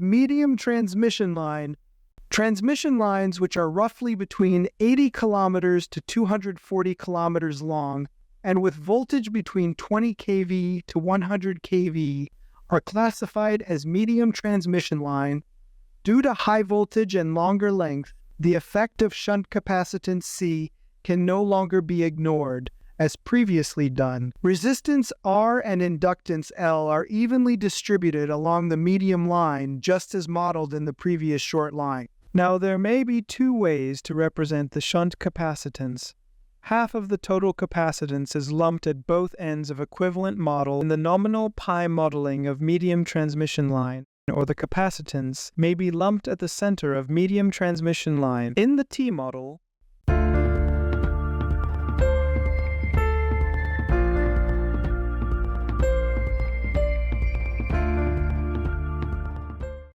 Medium transmission line. Transmission lines which are roughly between 80 kilometers to 240 kilometers long and with voltage between 20 kV to 100 kV are classified as medium transmission line. Due to high voltage and longer length, the effect of shunt capacitance C can no longer be ignored, as previously done. Resistance R and inductance L are evenly distributed along the medium line, just as modeled in the previous short line. Now, there may be two ways to represent the shunt capacitance. Half of the total capacitance is lumped at both ends of equivalent model in the nominal pi modeling of medium transmission line, or the capacitance may be lumped at the center of medium transmission line. In the T model,